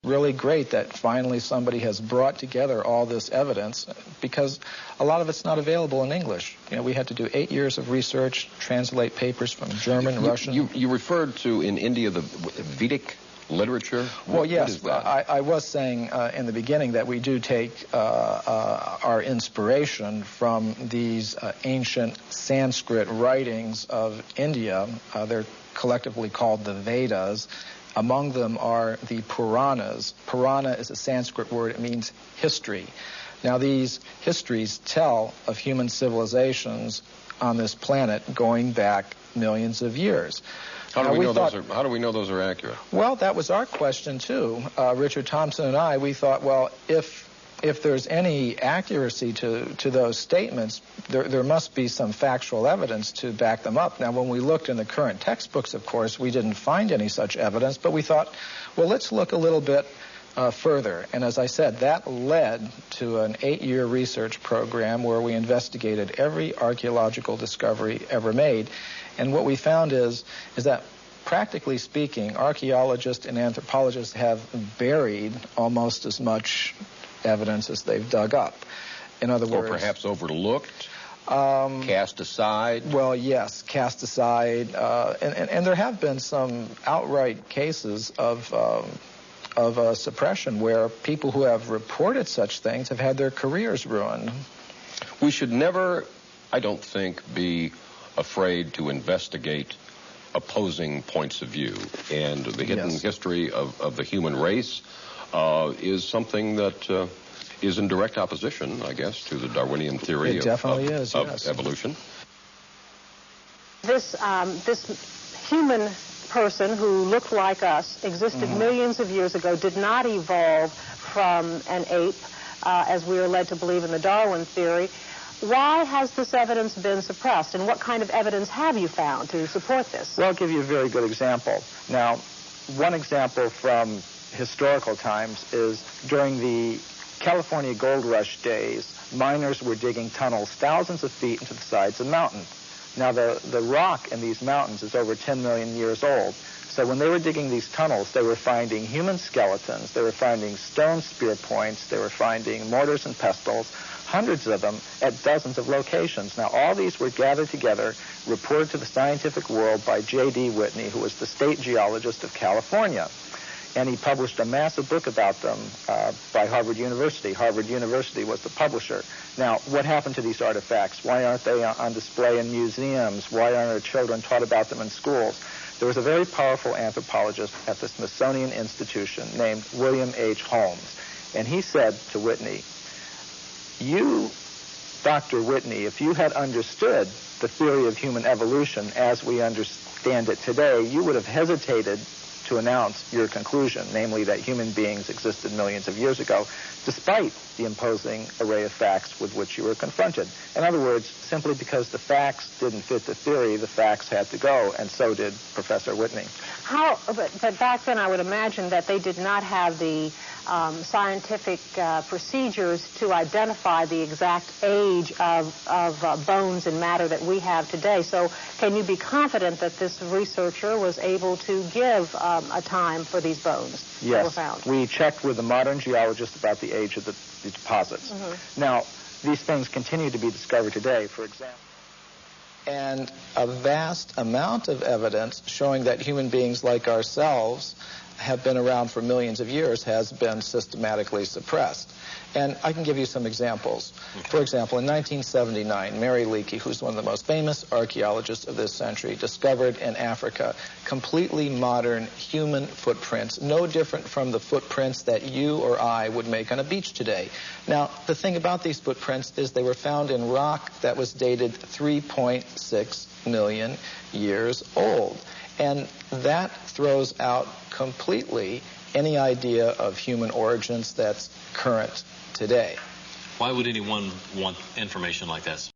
Really great that finally somebody has brought together all this evidence, because a lot of it's not available in English. You know, we had to do 8 years of research, translate papers from German, Russian. You referred to in India the Vedic literature? Well, yes, I was saying in the beginning that we do take our inspiration from these ancient Sanskrit writings of India. They're collectively called the Vedas. Among them are the Puranas. Purana is a Sanskrit word. It means history. Now, these histories tell of human civilizations on this planet going back millions of years. How do we know those are accurate? Well, that was our question, too. Richard Thompson and I, we thought, well, if there's any accuracy to those statements, there must be some factual evidence to back them up. Now, when we looked in the current textbooks, of course, we didn't find any such evidence, but we thought, well, let's look a little bit further. And as I said, that led to an 8-year research program where we investigated every archaeological discovery ever made. And what we found is that, practically speaking, archaeologists and anthropologists have buried almost as much evidence as they've dug up. In other words... Or perhaps overlooked, cast aside? Well, yes, cast aside. And there have been some outright cases of suppression where people who have reported such things have had their careers ruined. We should never, I don't think, be afraid to investigate opposing points of view. And the hidden history of the human race is something that is in direct opposition, I guess, to the Darwinian theory of evolution. This human person who looked like us, existed millions of years ago, did not evolve from an ape, as we are led to believe in the Darwin theory. Why has this evidence been suppressed, and what kind of evidence have you found to support this? Well, I'll give you a very good example. Now, one example from historical times is during the California gold rush days, miners were digging tunnels thousands of feet into the sides of mountains. Now, the rock in these mountains is over 10 million years old. So when they were digging these tunnels, they were finding human skeletons, they were finding stone spear points, they were finding mortars and pestles, hundreds of them at dozens of locations. Now, all these were gathered together, reported to the scientific world by J.D. Whitney, who was the state geologist of California. And he published a massive book about them by Harvard University. Harvard University was the publisher. Now, what happened to these artifacts? Why aren't they on display in museums? Why aren't our children taught about them in schools? There was a very powerful anthropologist at the Smithsonian Institution named William H. Holmes. And he said to Whitney, you, Dr. Whitney, if you had understood the theory of human evolution as we understand it today, you would have hesitated to announce your conclusion, namely that human beings existed millions of years ago, despite the imposing array of facts with which you were confronted. In other words, simply because the facts didn't fit the theory, the facts had to go, and so did Professor Whitney. But back then I would imagine that they did not have the scientific procedures to identify the exact age of bones and matter that we have today. So can you be confident that this researcher was able to give a time for these bones that were found? Yes, we checked with the modern geologists about the age of the deposits. Now, these things continue to be discovered today, for example. And a vast amount of evidence showing that human beings like ourselves have been around for millions of years has been systematically suppressed. And I can give you some examples. For example, in 1979, Mary Leakey, who's one of the most famous archaeologists of this century, discovered in Africa completely modern human footprints, no different from the footprints that you or I would make on a beach today. Now, the thing about these footprints is they were found in rock that was dated 3.6 million years old. And that throws out completely any idea of human origins that's current today. Why would anyone want information like that?